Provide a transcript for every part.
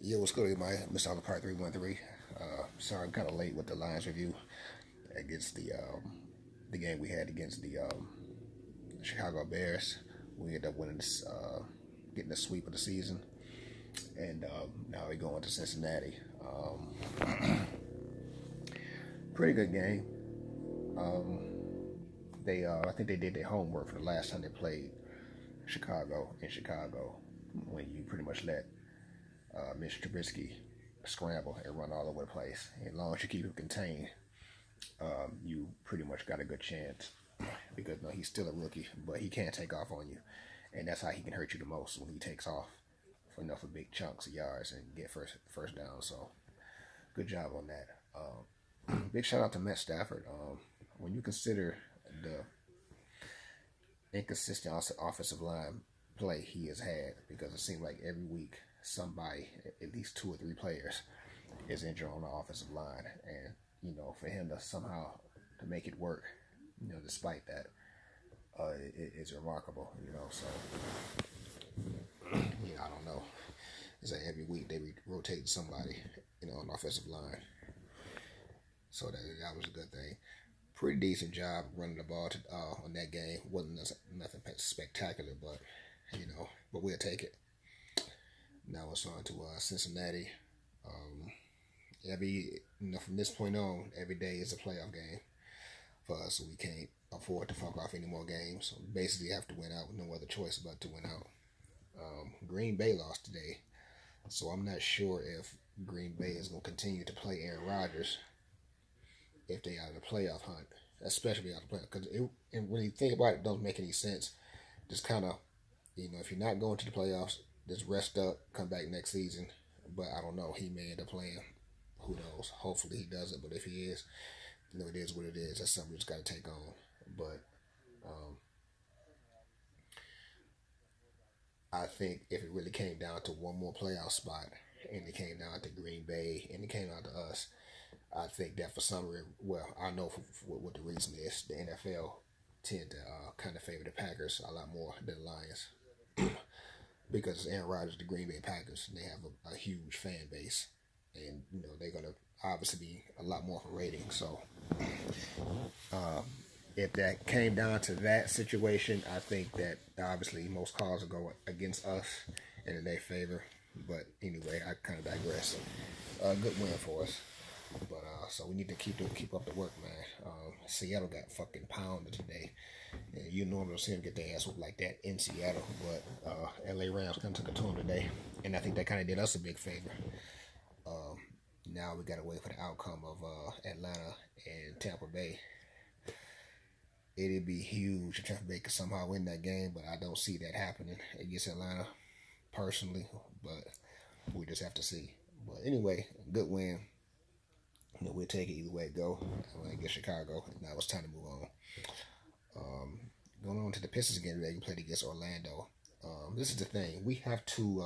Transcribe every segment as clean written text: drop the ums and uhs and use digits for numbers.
Yo, what's good, my Mr. Oliver Part 313. Sorry, I'm kind of late with the Lions review against the game we had against the Chicago Bears. We ended up winning this, getting the sweep of the season, and now we're going to Cincinnati. Pretty good game. I think they did their homework for the last time they played Chicago in Chicago, when you pretty much let Mr. Trubisky scramble and run all over the place. As long as you keep him contained, you pretty much got a good chance. Because no, he's still a rookie, but he can't take off on you, and that's how he can hurt you the most, when he takes off for enough of big chunks of yards and get first down. So good job on that. Big shout out to Matt Stafford. When you consider the inconsistent offensive line play he has had, because it seemed like every week somebody, at least 2 or 3 players, is injured on the offensive line, and for him to somehow to make it work, despite that, it's remarkable. So I don't know. It's like every week they rotate somebody, on the offensive line. So that was a good thing. Pretty decent job running the ball on that game. Wasn't nothing spectacular, but but we'll take it. Now it's on to Cincinnati. From this point on, every day is a playoff game for us, so we can't afford to fuck off any more games. So we basically have to win out with no other choice but to win out. Green Bay lost today, so I'm not sure if Green Bay is going to continue to play Aaron Rodgers if they out of the playoff hunt, especially out of the playoff. Because when you think about it, it doesn't make any sense. Just kind of, if you're not going to the playoffs, just rest up, come back next season. But I don't know. He may end up playing. Who knows? Hopefully he doesn't. But if he is, it is what it is. That's something we just got to take on. But I think if it really came down to one more playoff spot, and it came down to Green Bay, and it came down to us, I think that for some reason, well, I know what the reason is. The NFL tend to kind of favor the Packers a lot more than the Lions. Because Aaron Rodgers, the Green Bay Packers, they have a huge fan base, and they're gonna obviously be a lot more for ratings. So, if that came down to that situation, I think that obviously most calls will go against us and in their favor. But anyway, I kind of digress. Good win for us, but so we need to keep up the work, man. Seattle got fucking pounded today. And you normally see them get their ass whooped like that in Seattle, but LA Rams kind of took it to them today, and I think that kind of did us a big favor. Now we got to wait for the outcome of Atlanta and Tampa Bay. It'd be huge if Tampa Bay could somehow win that game, but I don't see that happening against Atlanta personally, but we just have to see. But anyway, good win. We'll take it either way it go. Against Chicago. Now it's time to move on. Going on to the Pistons again today, we played against Orlando. This is the thing. We have to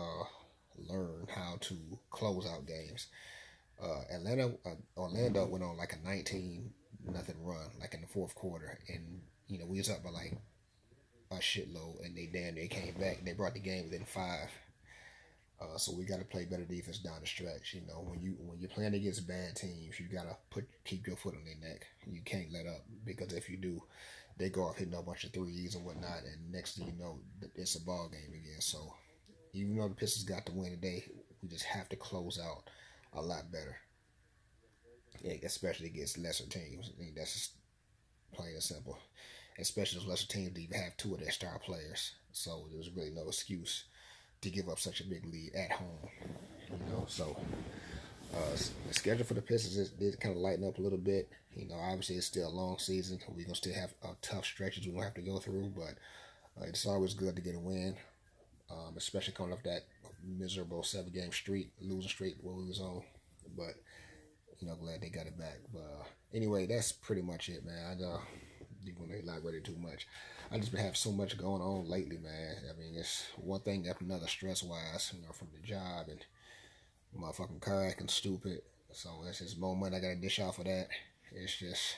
learn how to close out games. Orlando went on like a 19-0 run, like in the fourth quarter. And, we was up by like a shitload, and they damn near came back. They brought the game within 5. So we got to play better defense down the stretch. When you're playing against bad teams, you gotta keep your foot on their neck. You can't let up, because if you do, they go off hitting a bunch of threes and whatnot, and next thing you know, it's a ball game again. So even though the Pistons got the win today, we just have to close out a lot better. Yeah, especially against lesser teams. I mean, that's just plain and simple. Especially those lesser teams that even have 2 of their star players. So there's really no excuse to give up such a big lead at home, So the schedule for the Pistons did kind of lighten up a little bit. Obviously it's still a long season. We're gonna still have tough stretches we're gonna have to go through, but it's always good to get a win, especially coming off that miserable 7-game losing streak where we was on. But glad they got it back. But anyway, that's pretty much it, man. I don't want to elaborate it too much. I just been having so much going on lately, man. I mean, it's one thing after another stress-wise, from the job, and motherfucking car acting stupid. So it's just more money I got to dish out for that. It's just,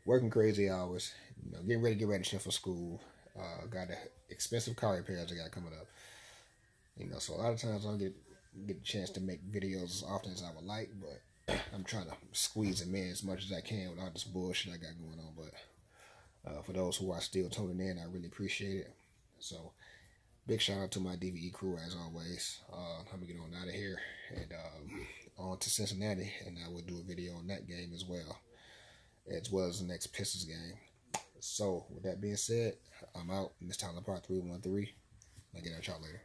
working crazy hours, getting ready to get for school. Got expensive car repairs I got coming up. You know, so a lot of times I don't get a chance to make videos as often as I would like, but I'm trying to squeeze them in as much as I can without this bullshit I got going on. But for those who are still tuning in, I really appreciate it. So big shout out to my DVE crew as always. I'm gonna get on out of here and on to Cincinnati, and I will do a video on that game as well as the next Pistons game. So with that being said, I'm out. This time Part 313. I'll get at y'all later.